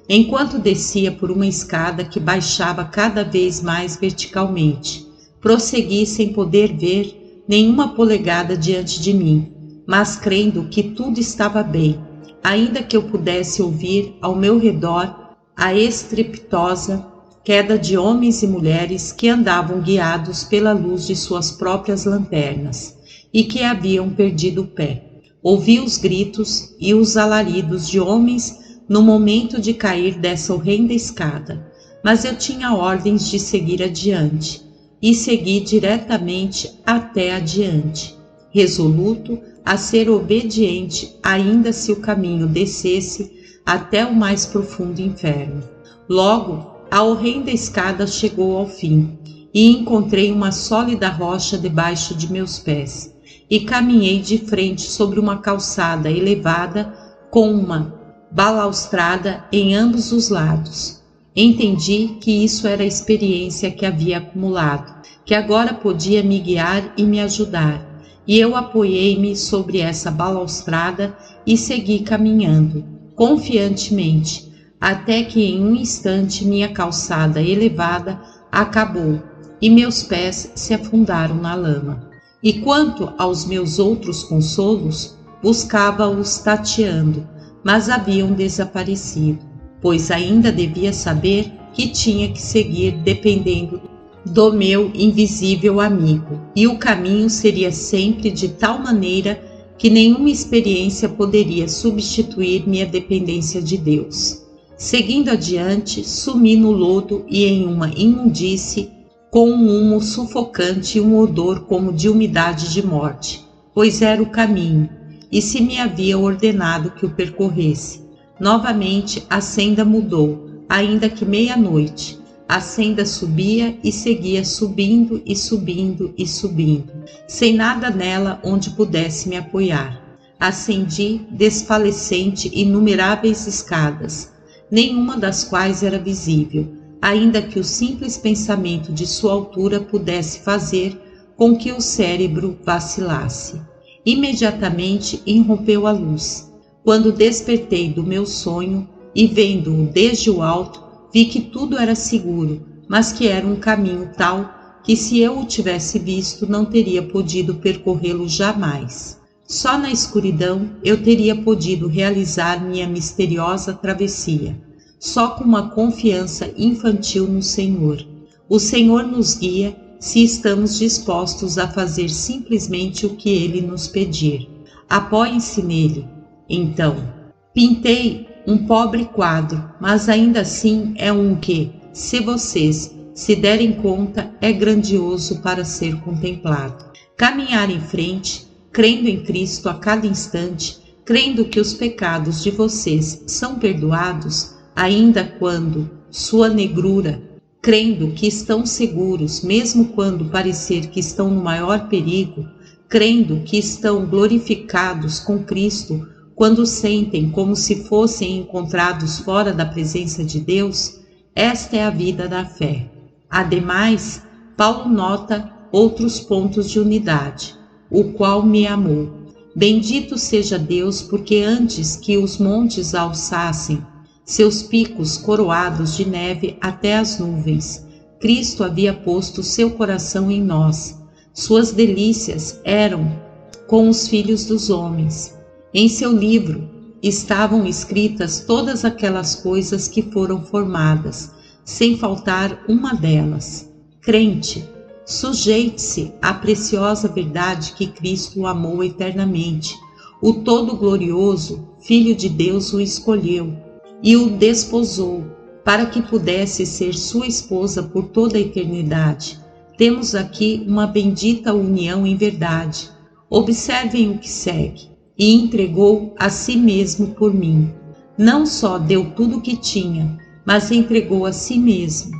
enquanto descia por uma escada que baixava cada vez mais verticalmente. Prossegui sem poder ver nenhuma polegada diante de mim, mas crendo que tudo estava bem, ainda que eu pudesse ouvir ao meu redor a estrepitosa queda de homens e mulheres que andavam guiados pela luz de suas próprias lanternas e que haviam perdido o pé. Ouvi os gritos e os alaridos de homens no momento de cair dessa horrenda escada, mas eu tinha ordens de seguir adiante, e segui diretamente até adiante, resoluto a ser obediente, ainda se o caminho descesse até o mais profundo inferno. Logo, a horrenda escada chegou ao fim, e encontrei uma sólida rocha debaixo de meus pés, e caminhei de frente sobre uma calçada elevada com uma balaustrada em ambos os lados. Entendi que isso era a experiência que havia acumulado, que agora podia me guiar e me ajudar, e eu apoiei-me sobre essa balaustrada e segui caminhando, confiantemente, até que em um instante minha calçada elevada acabou e meus pés se afundaram na lama. E quanto aos meus outros consolos, buscava-os tateando, mas haviam desaparecido, pois ainda devia saber que tinha que seguir dependendo do meu invisível amigo, e o caminho seria sempre de tal maneira que nenhuma experiência poderia substituir minha dependência de Deus. Seguindo adiante, sumi no lodo e em uma imundície, com um humo sufocante e um odor como de umidade de morte, pois era o caminho, e se me havia ordenado que o percorresse. Novamente a senda mudou, ainda que meia-noite. A senda subia e seguia subindo e subindo e subindo, sem nada nela onde pudesse me apoiar. Ascendi, desfalecente, inumeráveis escadas, nenhuma das quais era visível, ainda que o simples pensamento de sua altura pudesse fazer com que o cérebro vacilasse. Imediatamente irrompeu a luz. Quando despertei do meu sonho e vendo-o desde o alto, vi que tudo era seguro, mas que era um caminho tal que se eu o tivesse visto não teria podido percorrê-lo jamais. Só na escuridão eu teria podido realizar minha misteriosa travessia, só com uma confiança infantil no Senhor. O Senhor nos guia se estamos dispostos a fazer simplesmente o que Ele nos pedir. Apoiem-se nele. Então, pintei um pobre quadro, mas ainda assim é um que, se vocês se derem conta, é grandioso para ser contemplado. Caminhar em frente, crendo em Cristo a cada instante, crendo que os pecados de vocês são perdoados, ainda quando sua negrura, crendo que estão seguros, mesmo quando parecer que estão no maior perigo, crendo que estão glorificados com Cristo, quando sentem como se fossem encontrados fora da presença de Deus, esta é a vida da fé. Ademais, Paulo nota outros pontos de unidade, o qual me amou. Bendito seja Deus, porque antes que os montes alçassem seus picos coroados de neve até as nuvens, Cristo havia posto seu coração em nós. Suas delícias eram com os filhos dos homens. Em seu livro estavam escritas todas aquelas coisas que foram formadas, sem faltar uma delas. Crente, sujeite-se à preciosa verdade que Cristo o amou eternamente. O Todo-Glorioso, Filho de Deus, o escolheu e o desposou, para que pudesse ser sua esposa por toda a eternidade. Temos aqui uma bendita união em verdade. Observem o que segue. E entregou a si mesmo por mim. Não só deu tudo o que tinha, mas entregou a si mesmo.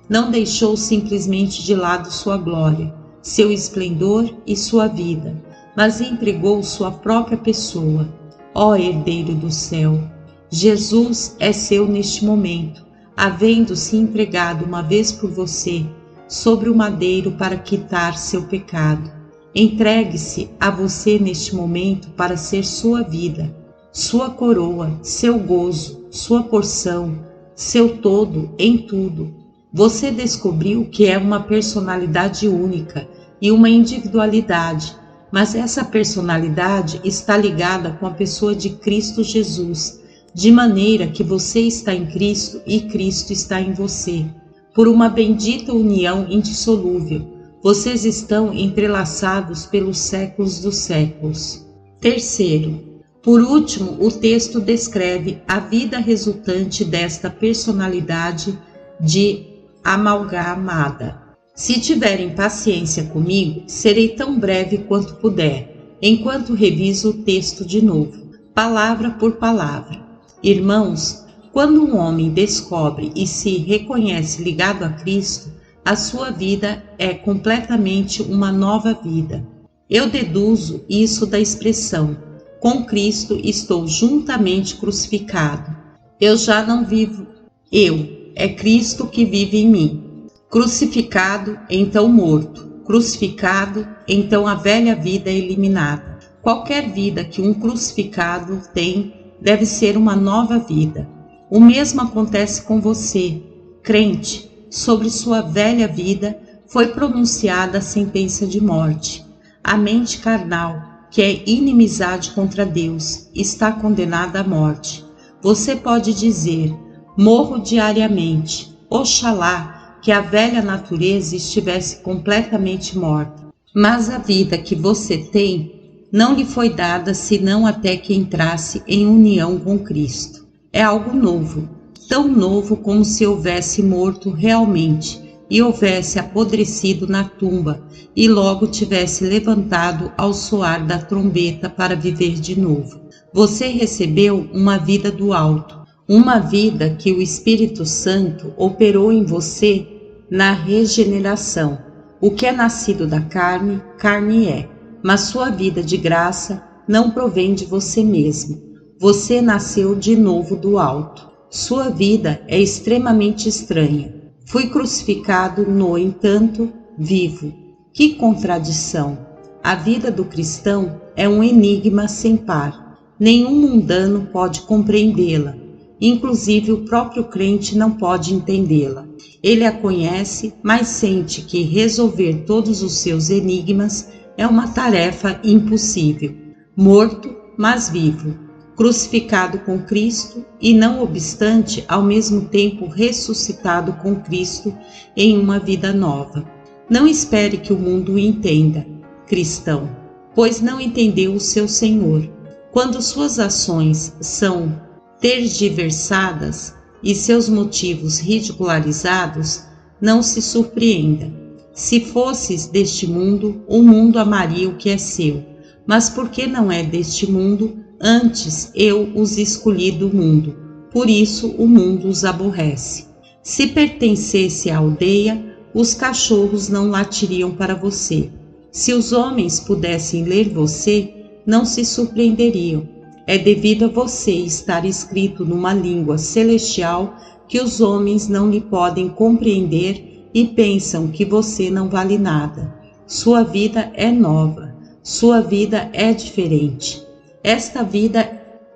Não deixou simplesmente de lado sua glória, seu esplendor e sua vida, mas entregou sua própria pessoa. Ó herdeiro do céu, Jesus é seu neste momento, havendo se entregado uma vez por você sobre o madeiro para quitar seu pecado. Entregue-se a você neste momento para ser sua vida, sua coroa, seu gozo, sua porção, seu todo em tudo. Você descobriu que é uma personalidade única e uma individualidade, mas essa personalidade está ligada com a pessoa de Cristo Jesus, de maneira que você está em Cristo e Cristo está em você. Por uma bendita união indissolúvel, vocês estão entrelaçados pelos séculos dos séculos. Terceiro, por último, o texto descreve a vida resultante desta personalidade de amalgamada. Se tiverem paciência comigo, serei tão breve quanto puder, enquanto reviso o texto de novo, palavra por palavra. Irmãos, quando um homem descobre e se reconhece ligado a Cristo, a sua vida é completamente uma nova vida. Eu deduzo isso da expressão: com Cristo estou juntamente crucificado. Eu já não vivo eu, é Cristo que vive em mim. Crucificado, então morto. Crucificado, então a velha vida é eliminada. Qualquer vida que um crucificado tem deve ser uma nova vida. O mesmo acontece com você, crente. Sobre sua velha vida foi pronunciada a sentença de morte. A mente carnal, que é inimizade contra Deus, está condenada à morte. Você pode dizer: morro diariamente. Oxalá que a velha natureza estivesse completamente morta. Mas a vida que você tem não lhe foi dada senão até que entrasse em união com Cristo. É algo novo, tão novo como se houvesse morto realmente e houvesse apodrecido na tumba e logo tivesse levantado ao soar da trombeta para viver de novo. Você recebeu uma vida do alto, uma vida que o Espírito Santo operou em você na regeneração. O que é nascido da carne, carne é, mas sua vida de graça não provém de você mesmo. Você nasceu de novo do alto. Sua vida é extremamente estranha. Fui crucificado, no entanto, vivo. Que contradição! A vida do cristão é um enigma sem par. Nenhum mundano pode compreendê-la. Inclusive o próprio crente não pode entendê-la. Ele a conhece, mas sente que resolver todos os seus enigmas é uma tarefa impossível. Morto, mas vivo. Crucificado com Cristo e, não obstante, ao mesmo tempo ressuscitado com Cristo em uma vida nova. Não espere que o mundo o entenda, cristão, pois não entendeu o seu Senhor. Quando suas ações são tergiversadas e seus motivos ridicularizados, não se surpreenda. Se fosses deste mundo, o mundo amaria o que é seu, mas porque não é deste mundo, antes eu os escolhi do mundo, por isso o mundo os aborrece. Se pertencesse à aldeia, os cachorros não latiriam para você. Se os homens pudessem ler você, não se surpreenderiam. É devido a você estar escrito numa língua celestial que os homens não lhe podem compreender e pensam que você não vale nada. Sua vida é nova, sua vida é diferente. Esta vida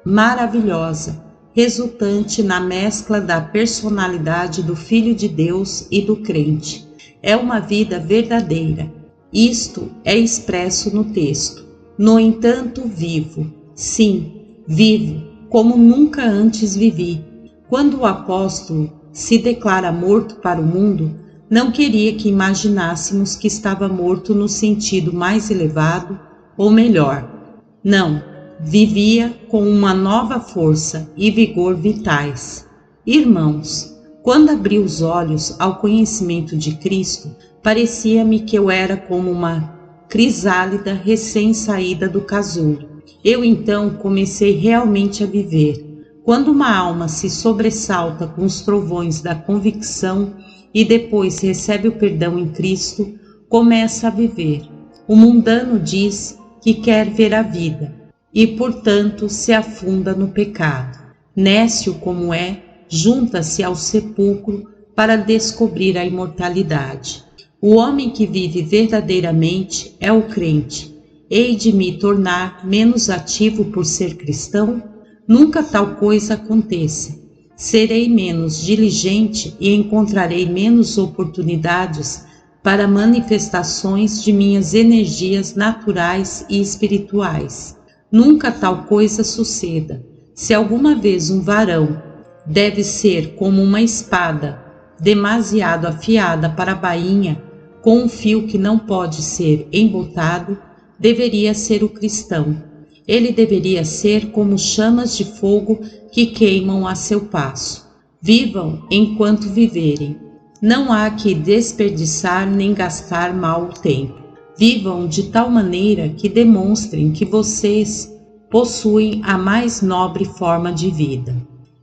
maravilhosa, resultante na mescla da personalidade do Filho de Deus e do crente, é uma vida verdadeira. Isto é expresso no texto. No entanto, vivo. Sim, vivo, como nunca antes vivi. Quando o apóstolo se declara morto para o mundo, não queria que imaginássemos que estava morto no sentido mais elevado ou melhor. Não. Vivia com uma nova força e vigor vitais. Irmãos, quando abri os olhos ao conhecimento de Cristo, parecia-me que eu era como uma crisálida recém-saída do casulo. Eu então comecei realmente a viver. Quando uma alma se sobressalta com os trovões da convicção e depois recebe o perdão em Cristo, começa a viver. O mundano diz que quer ver a vida e, portanto, se afunda no pecado. Nécio como é, junta-se ao sepulcro para descobrir a imortalidade. O homem que vive verdadeiramente é o crente. Hei de me tornar menos ativo por ser cristão? Nunca tal coisa aconteça. Serei menos diligente e encontrarei menos oportunidades para manifestações de minhas energias naturais e espirituais. Nunca tal coisa suceda. Se alguma vez um varão deve ser como uma espada, demasiado afiada para a bainha, com um fio que não pode ser embotado, deveria ser o cristão. Ele deveria ser como chamas de fogo que queimam a seu passo. Vivam enquanto viverem. Não há que desperdiçar nem gastar mal o tempo. Vivam de tal maneira que demonstrem que vocês possuem a mais nobre forma de vida.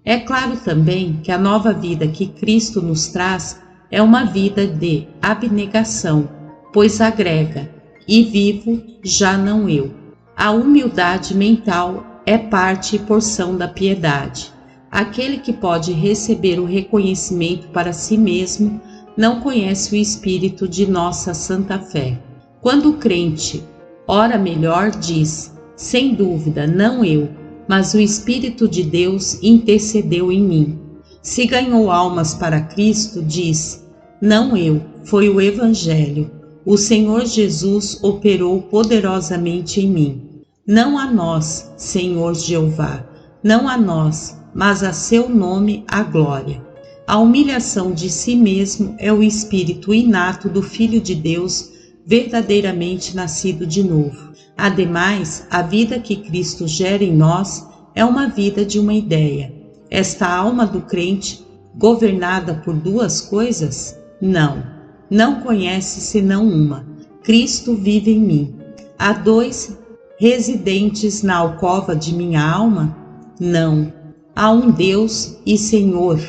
É claro também que a nova vida que Cristo nos traz é uma vida de abnegação, pois agrega, e vivo já não eu. A humildade mental é parte e porção da piedade. Aquele que pode receber o reconhecimento para si mesmo não conhece o espírito de nossa santa fé. Quando o crente ora melhor, diz, sem dúvida, não eu, mas o Espírito de Deus intercedeu em mim. Se ganhou almas para Cristo, diz, não eu, foi o Evangelho. O Senhor Jesus operou poderosamente em mim. Não a nós, Senhor Jeová, não a nós, mas a seu nome a glória. A humilhação de si mesmo é o espírito inato do Filho de Deus, verdadeiramente nascido de novo. Ademais, a vida que Cristo gera em nós é uma vida de uma ideia. Esta alma do crente, governada por duas coisas? Não conhece senão uma. Cristo vive em mim. Há dois residentes na alcova de minha alma? Não. Há um Deus e Senhor.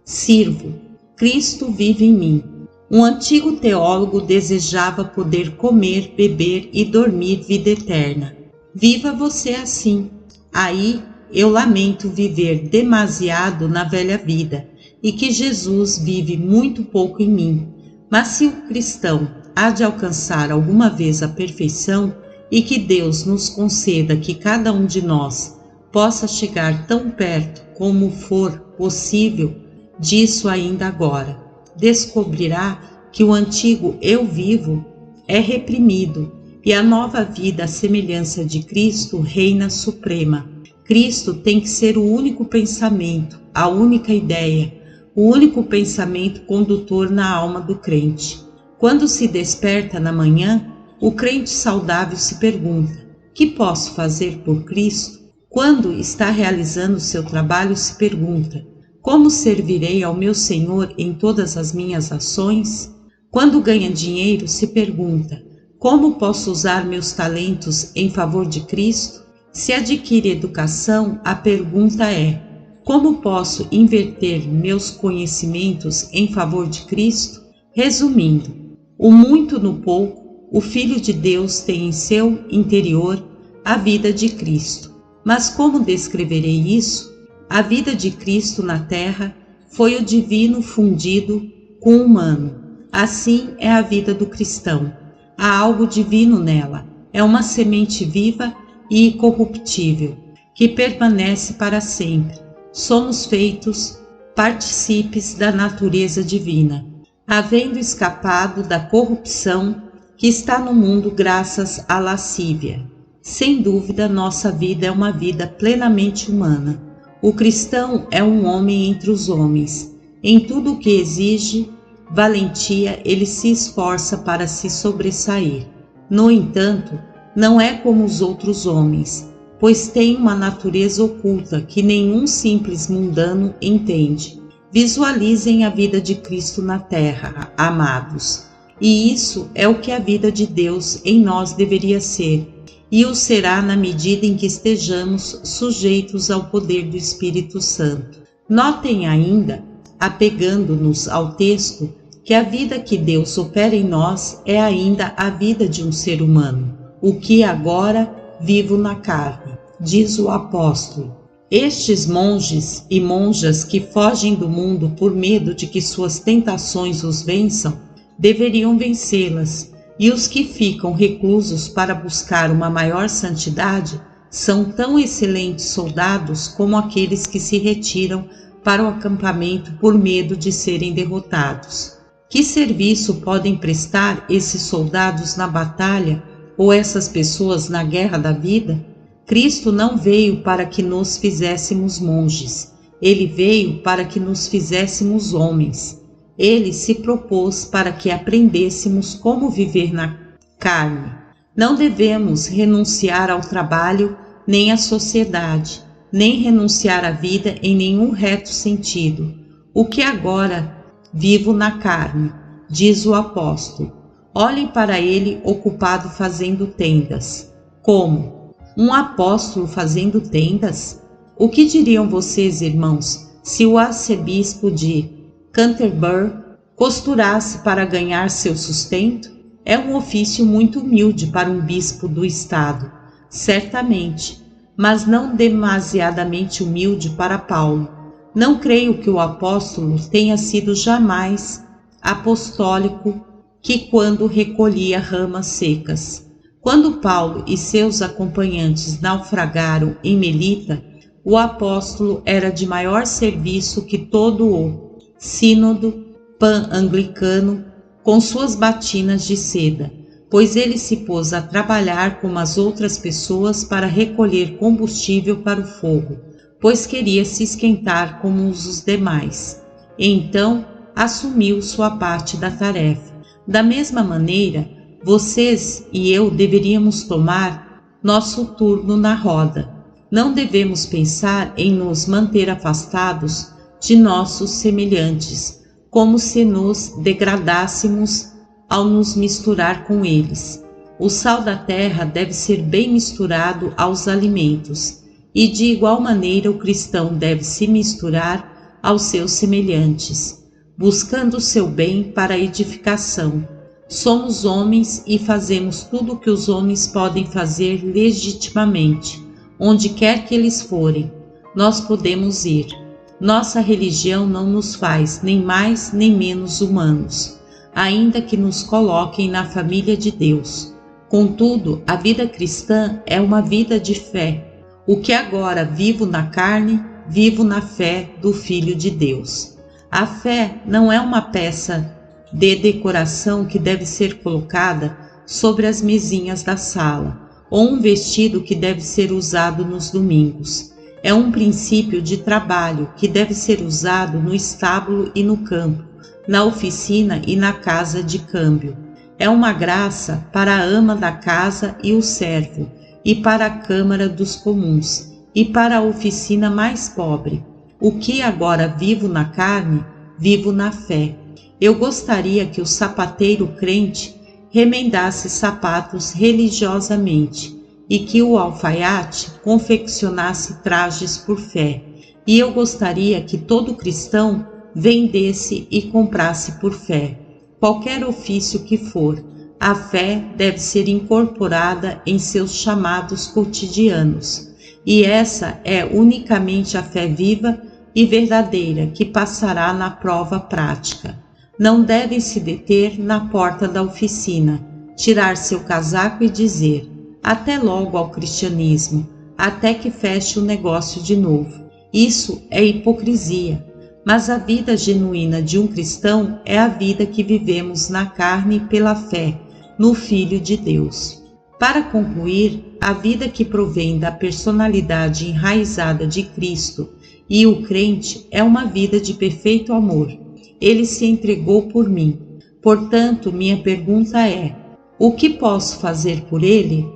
Sirvo. Cristo vive em mim. Um antigo teólogo desejava poder comer, beber e dormir vida eterna. Viva você assim. Aí eu lamento viver demasiado na velha vida e que Jesus vive muito pouco em mim. Mas se o cristão há de alcançar alguma vez a perfeição, e que Deus nos conceda que cada um de nós possa chegar tão perto como for possível disso ainda agora, descobrirá que o antigo eu vivo é reprimido e a nova vida à semelhança de Cristo reina suprema. Cristo tem que ser o único pensamento, a única ideia, o único pensamento condutor na alma do crente. Quando se desperta na manhã, o crente saudável se pergunta: que posso fazer por Cristo? Quando está realizando seu trabalho, se pergunta: como servirei ao meu Senhor em todas as minhas ações? Quando ganha dinheiro, se pergunta: como posso usar meus talentos em favor de Cristo? Se adquire educação, a pergunta é: como posso inverter meus conhecimentos em favor de Cristo? Resumindo, o muito no pouco, o Filho de Deus tem em seu interior a vida de Cristo. Mas como descreverei isso? A vida de Cristo na terra foi o divino fundido com o humano. Assim é a vida do cristão. Há algo divino nela. É uma semente viva e incorruptível, que permanece para sempre. Somos feitos partícipes da natureza divina, havendo escapado da corrupção que está no mundo graças à lascívia. Sem dúvida, nossa vida é uma vida plenamente humana. O cristão é um homem entre os homens. Em tudo o que exige valentia, ele se esforça para se sobressair. No entanto, não é como os outros homens, pois tem uma natureza oculta que nenhum simples mundano entende. Visualizem a vida de Cristo na terra, amados. E isso é o que a vida de Deus em nós deveria ser. e o será na medida em que estejamos sujeitos ao poder do Espírito Santo. Notem ainda, apegando-nos ao texto, que a vida que Deus opera em nós é ainda a vida de um ser humano, o que agora vivo na carne, diz o apóstolo. Estes monges e monjas que fogem do mundo por medo de que suas tentações os vençam, deveriam vencê-las, e os que ficam reclusos para buscar uma maior santidade são tão excelentes soldados como aqueles que se retiram para o acampamento por medo de serem derrotados. Que serviço podem prestar esses soldados na batalha ou essas pessoas na guerra da vida? Cristo não veio para que nos fizéssemos monges, ele veio para que nos fizéssemos homens. Ele se propôs para que aprendêssemos como viver na carne. Não devemos renunciar ao trabalho, nem à sociedade, nem renunciar à vida em nenhum reto sentido. O que agora vivo na carne, diz o apóstolo. Olhem para ele ocupado fazendo tendas. Como? Um apóstolo fazendo tendas? O que diriam vocês, irmãos, se o arcebispo de Canterbury costurasse para ganhar seu sustento? É um ofício muito humilde para um bispo do estado, certamente, mas não demasiadamente humilde para Paulo. Não creio que o apóstolo tenha sido jamais apostólico que quando recolhia ramas secas. Quando Paulo e seus acompanhantes naufragaram em Melita, o apóstolo era de maior serviço que todo o sínodo pan-anglicano com suas batinas de seda, pois ele se pôs a trabalhar como as outras pessoas para recolher combustível para o fogo, pois queria se esquentar como os demais. Então, assumiu sua parte da tarefa. Da mesma maneira, vocês e eu deveríamos tomar nosso turno na roda. Não devemos pensar em nos manter afastados de nossos semelhantes, como se nos degradássemos ao nos misturar com eles. O sal da terra deve ser bem misturado aos alimentos, e de igual maneira o cristão deve se misturar aos seus semelhantes, buscando o seu bem para a edificação. Somos homens e fazemos tudo o que os homens podem fazer legitimamente. Onde quer que eles forem, nós podemos ir. Nossa religião não nos faz nem mais nem menos humanos, ainda que nos coloquem na família de Deus. Contudo, a vida cristã é uma vida de fé. O que agora vivo na carne, vivo na fé do Filho de Deus. A fé não é uma peça de decoração que deve ser colocada sobre as mesinhas da sala, ou um vestido que deve ser usado nos domingos. É um princípio de trabalho que deve ser usado no estábulo e no campo, na oficina e na casa de câmbio. É uma graça para a ama da casa e o servo, e para a câmara dos comuns, e para a oficina mais pobre. O que agora vivo na carne, vivo na fé. Eu gostaria que o sapateiro crente remendasse sapatos religiosamente e que o alfaiate confeccionasse trajes por fé. E eu gostaria que todo cristão vendesse e comprasse por fé. Qualquer ofício que for, a fé deve ser incorporada em seus chamados cotidianos. E essa é unicamente a fé viva e verdadeira que passará na prova prática. Não devem se deter na porta da oficina, tirar seu casaco e dizer: até logo ao cristianismo, até que feche o negócio de novo. Isso é hipocrisia, mas a vida genuína de um cristão é a vida que vivemos na carne pela fé, no Filho de Deus. Para concluir, a vida que provém da personalidade enraizada de Cristo e o crente é uma vida de perfeito amor. Ele se entregou por mim. Portanto, minha pergunta é: o que posso fazer por ele?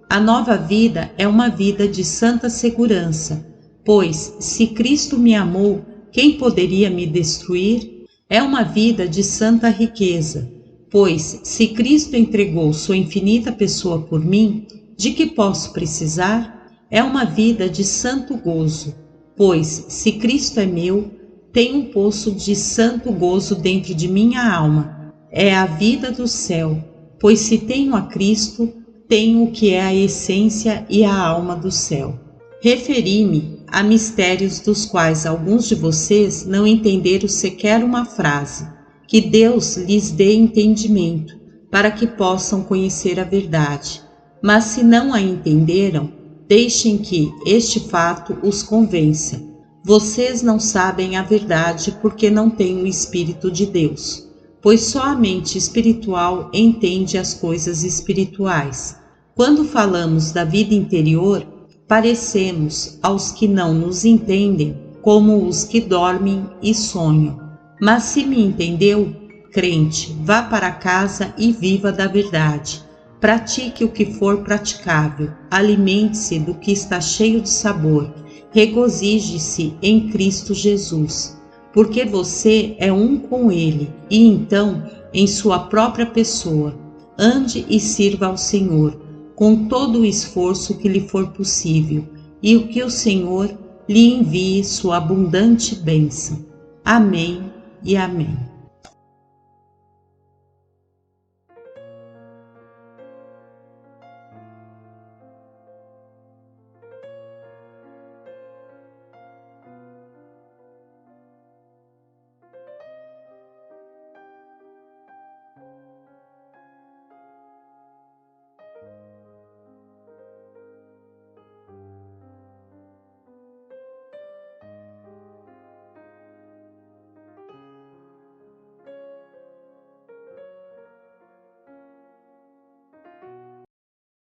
A nova vida é uma vida de santa segurança, pois, se Cristo me amou, quem poderia me destruir? É uma vida de santa riqueza, pois, se Cristo entregou sua infinita pessoa por mim, De que posso precisar? É uma vida de santo gozo, pois, se Cristo é meu, tem um poço de santo gozo dentro de minha alma. É a vida do céu, pois se tenho a Cristo, tenho o que é a essência e a alma do céu. Referi-me a mistérios dos quais alguns de vocês não entenderam sequer uma frase. Que Deus lhes dê entendimento, para que possam conhecer a verdade. Mas se não a entenderam, deixem que este fato os convença. Vocês não sabem a verdade porque não têm o Espírito de Deus, pois só a mente espiritual entende as coisas espirituais. Quando falamos da vida interior, parecemos, aos que não nos entendem, como os que dormem e sonham. Mas se me entendeu, crente, vá para casa e viva da verdade. Pratique o que for praticável, alimente-se do que está cheio de sabor, regozije-se em Cristo Jesus, porque você é um com Ele, e então, em sua própria pessoa, ande e sirva ao Senhor, com todo o esforço que lhe for possível, e o que o Senhor lhe envie sua abundante bênção. Amém e amém.